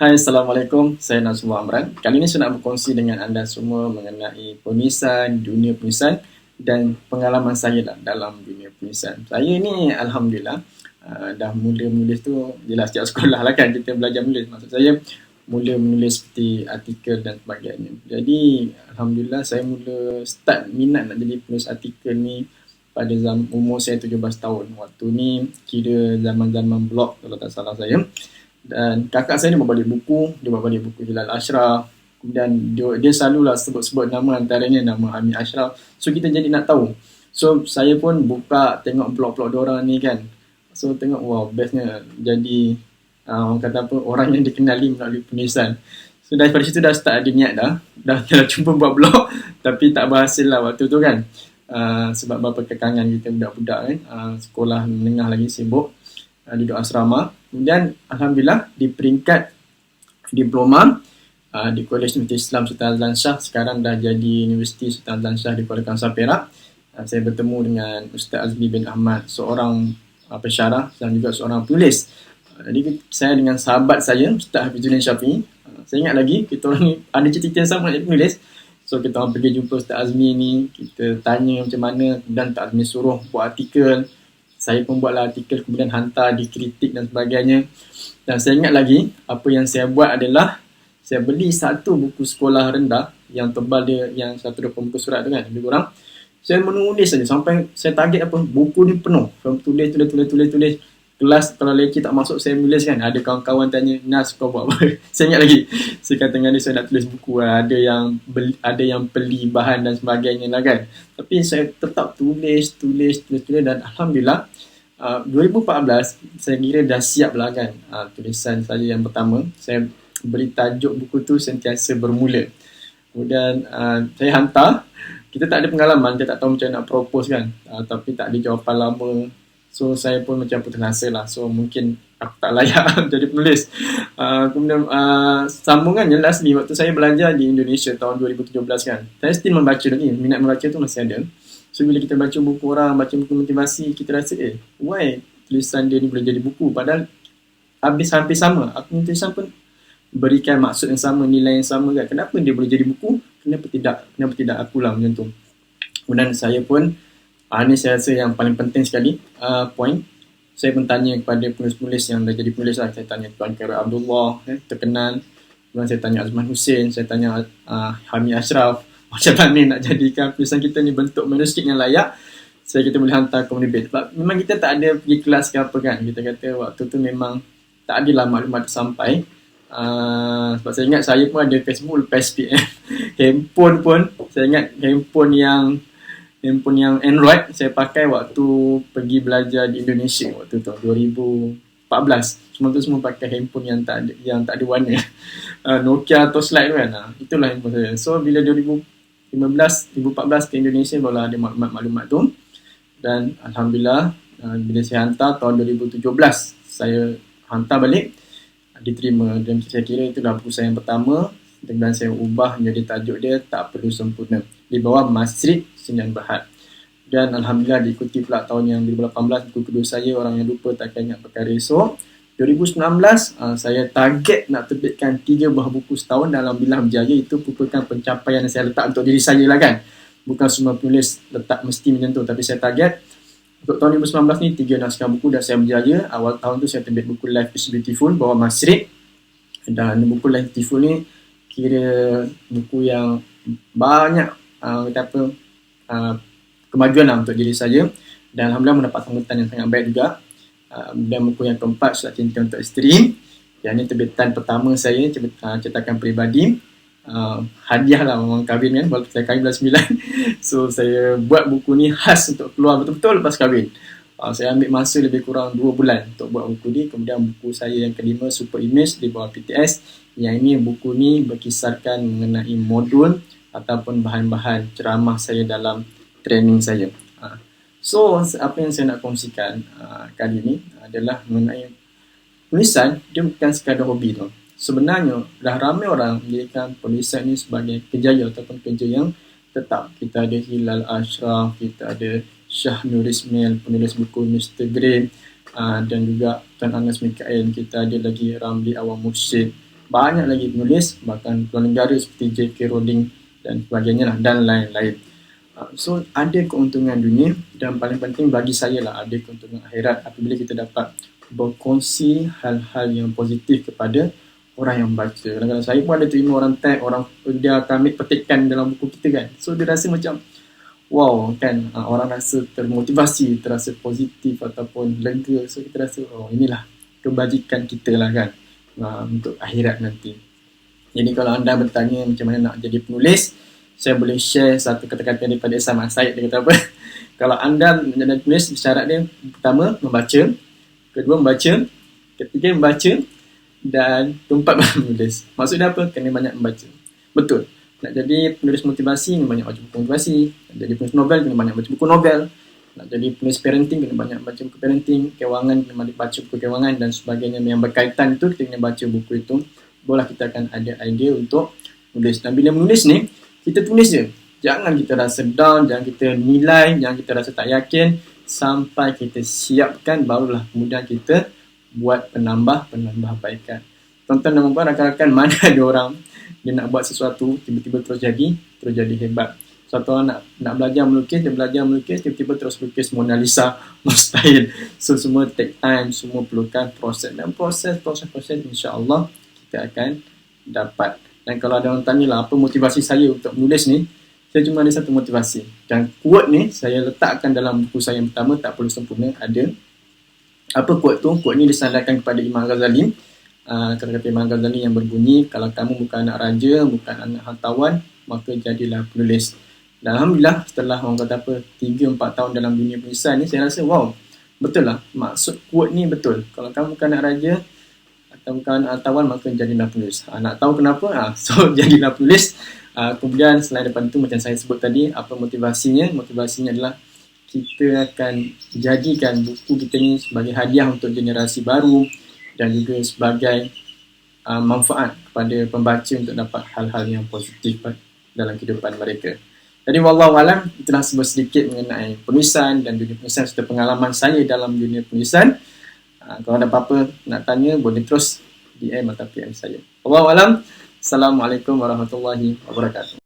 Hai, Assalamualaikum. Saya Nazwa Amran. Kali ini saya nak berkongsi dengan anda semua mengenai penulisan, dunia penulisan dan pengalaman saya lah dalam dunia penulisan. Saya ni Alhamdulillah dah mula menulis tu, jelas sejak sekolah lah kan kita belajar menulis. Maksud saya mula menulis seperti artikel dan sebagainya. Jadi Alhamdulillah saya mula start minat nak jadi penulis artikel ni pada umur saya 17 tahun. Waktu ni kira zaman-zaman blog kalau tak salah saya. Dan kakak saya ni bawa balik buku, dia bawa balik buku Hilal Ashraf. Kemudian dia selalulah sebut-sebut nama, antaranya nama Amin Ashraf. So kita jadi nak tahu. So saya pun buka tengok blog-blog diorang ni kan. So tengok wow bestnya jadi orang kata apa, orang yang dikenali melalui penulisan. So daripada situ dah start ada niat dah cuba buat blog tapi tak berhasil lah waktu tu kan. Sebab beberapa kekangan kita budak-budak kan, sekolah menengah lagi sibuk, duduk asrama. Kemudian Alhamdulillah di peringkat diploma di Kolej Universiti Islam Sultan Azlan Shah, sekarang dah jadi Universiti Sultan Azlan Shah di Kuala Kangsar Perak. Saya bertemu dengan Ustaz Azmi bin Ahmad, seorang pensyarah dan juga seorang penulis. Jadi saya dengan sahabat saya Ustaz Hafizuddin Syafi'i, saya ingat lagi kita orang ni ada cita-cita yang sama nak penulis. So kita orang pergi jumpa Ustaz Azmi ni, kita tanya macam mana, dan Ustaz Azmi suruh buat artikel. Saya pun buatlah artikel, kemudian hantar, dikritik dan sebagainya. Dan saya ingat lagi, apa yang saya buat adalah saya beli satu buku sekolah rendah yang tebal dia, yang 120 muka surat tu kan, lebih kurang. Saya menulis saja sampai saya target apa, buku ni penuh. Saya tulis. Kelas kalau leci tak masuk saya menulis kan. Ada kawan-kawan tanya, Nas kau buat apa? Saya ingat lagi. Saya kata dengan dia saya nak tulis buku. Ada yang beli bahan dan sebagainya lah kan. Tapi saya tetap tulis dan Alhamdulillah 2014 saya kira dah siap lah kan. Tulisan saya yang pertama, saya beri tajuk buku tu Sentiasa Bermula. Kemudian saya hantar. Kita tak ada pengalaman, kita tak tahu macam nak propose kan. Tapi tak ada jawapan lama. So saya pun macam putus asa lah. So mungkin aku tak layak jadi penulis. Kemudian sambungannya last ni, waktu saya belajar di Indonesia tahun 2017 kan, saya still membaca lagi. Minat membaca tu masih ada. So bila kita baca buku orang, baca buku motivasi, kita rasa why tulisan dia ni boleh jadi buku, padahal hampir sama. Aku punya tulisan pun berikan maksud yang sama, nilai yang sama kan. Kenapa dia boleh jadi buku? Kenapa tidak akulah macam tu. Kemudian saya pun ini saya rasa yang paling penting sekali point. Saya pun tanya kepada penulis-penulis yang dah jadi penulis lah. Saya tanya Tuan Khairul Abdullah, terkenal. Kemudian saya tanya Azman Hussein, saya tanya Hamid Ashraf, macam mana nak jadikan tulisan kita ni bentuk manuskrip yang layak. Kita boleh hantar ke debate. Sebab memang kita tak ada pergi kelas ke apa kan. Kita kata waktu tu memang tak adalah maklumat sampai. Sebab saya ingat saya pun ada Facebook lepas PN. Handphone pun, saya ingat handphone yang Android saya pakai waktu pergi belajar di Indonesia waktu tu 2014. Semua pakai handphone yang tak ada warna. Nokia atau slide tu kan. Itulah handphone saya. So bila 2014 ke Indonesia barulah ada maklumat tu. Dan Alhamdulillah bila saya hantar tahun 2017 saya hantar balik, diterima. Dan saya kira itulah buku saya yang pertama. Dan saya ubah menjadi tajuk dia Tak Perlu Sempurna, di bawah Masrid Sinian Berhad. Dan Alhamdulillah diikuti pula tahun yang 2018 buku kedua saya Orang Yang Lupa Takkan Ingat Perkara Esok. 2019 saya target nak terbitkan 3 buah buku setahun. Dan Alhamdulillah berjaya. Itu merupakan pencapaian yang saya letak untuk diri saya lah kan. Bukan semua penulis letak mesti macam tu, tapi saya target untuk tahun 2019 ni 3 naskah buku dan saya berjaya. Awal tahun tu saya terbit buku Life is Beautiful bawah Masrid. Dan buku Life is Beautiful ni kira buku yang banyak kemajuan lah untuk diri saya. Dan Alhamdulillah mendapat sambutan yang sangat baik juga. Dan buku yang keempat Surat Cinta Untuk Isteri, yang ini terbitan pertama saya, cetakan peribadi. Hadiah lah orang kahwin kan, walaupun saya kahwin bulan 9. So saya buat buku ni khas untuk keluar betul-betul lepas kahwin. Saya ambil masa lebih kurang 2 bulan untuk buat buku ni. Kemudian buku saya yang kelima Super Image di bawah PTS. Yang ini buku ni berkisarkan mengenai modul ataupun bahan-bahan ceramah saya dalam training saya. So apa yang saya nak kongsikan kali ini adalah mengenai penulisan. Dia bukan sekadar hobi tu. Sebenarnya dah ramai orang menjadikan penulisan ni sebagai kerjaya ataupun kerja yang tetap. Kita ada Hilal Ashraf, kita ada Shah Nur Ismail, penulis buku Mr. Grey, dan juga Tuan Anas Mikael. Kita ada lagi Ramli Awam Mursyid, banyak lagi penulis, bahkan luar negara seperti J.K. Rowling dan sebagainya lah, dan lain-lain. So ada keuntungan dunia dan paling penting bagi saya lah ada keuntungan akhirat apabila kita dapat berkongsi hal-hal yang positif kepada orang yang baca. Kadang-kadang saya pun ada terima orang tag, orang dia akan ambil petikan dalam buku kita kan. So dia rasa macam wow kan, orang rasa termotivasi, terasa positif ataupun lega. So kita rasa oh inilah kebajikan kita lah kan untuk akhirat nanti. Jadi kalau anda bertanya macam mana nak jadi penulis, saya boleh share satu kata-kata daripada Sama Said. Dia kata apa? Kalau anda menjadi penulis, syarat dia pertama membaca, kedua membaca, ketiga membaca, dan keempat menulis. Maksudnya apa? Kena banyak membaca. Betul. Nak jadi penulis motivasi, kena banyak baca buku motivasi. Nak jadi penulis novel, kena banyak baca buku novel. Nak jadi penulis parenting, kena banyak baca buku parenting. Kewangan, kena banyak baca buku kewangan dan sebagainya. Yang berkaitan itu, kita kena baca buku itu. Barulah kita akan ada idea untuk menulis. Dan bila menulis ni, kita tulis je. Jangan kita rasa down, jangan kita nilai, jangan kita rasa tak yakin. Sampai kita siapkan, barulah kemudian kita buat penambah baikan. Tuan-tuan dan puan, rakan-rakan, mana ada orang dia nak buat sesuatu, tiba-tiba terus jadi hebat. Suatu orang nak belajar melukis, dia belajar melukis, tiba-tiba terus lukis Mona Lisa, mustahil. So semua take time, semua perlukan proses. Dan proses insya-Allah kita akan dapat. Dan kalau ada orang tanya lah apa motivasi saya untuk menulis ni, saya cuma ada satu motivasi. Dan quote ni saya letakkan dalam buku saya yang pertama, Tak Perlu Sempurna, ada. Apa quote tu? Quote ni disandarkan kepada Imam Ghazali. Kata-kata Imam Ghazali yang berbunyi, kalau kamu bukan anak raja, bukan anak hartawan, maka jadilah penulis. Dan Alhamdulillah setelah orang kata apa 3-4 tahun dalam dunia penulisan ni, saya rasa wow, betul lah maksud quote ni betul. Kalau kamu bukan anak raja atau bukan anak hartawan, maka jadilah penulis. Nak tahu kenapa? So jadilah penulis. Kemudian selain daripada itu, macam saya sebut tadi, apa motivasinya? Motivasinya adalah kita akan jadikan buku kita ni sebagai hadiah untuk generasi baru dan juga sebagai manfaat kepada pembaca untuk dapat hal-hal yang positif dalam kehidupan mereka. Jadi wallahualam, itulah sebuah sedikit mengenai penulisan dan dunia penulisan serta pengalaman saya dalam dunia penulisan. Kalau ada apa-apa nak tanya, boleh terus DM atau PM saya. Wallahualam. Assalamualaikum warahmatullahi wabarakatuh.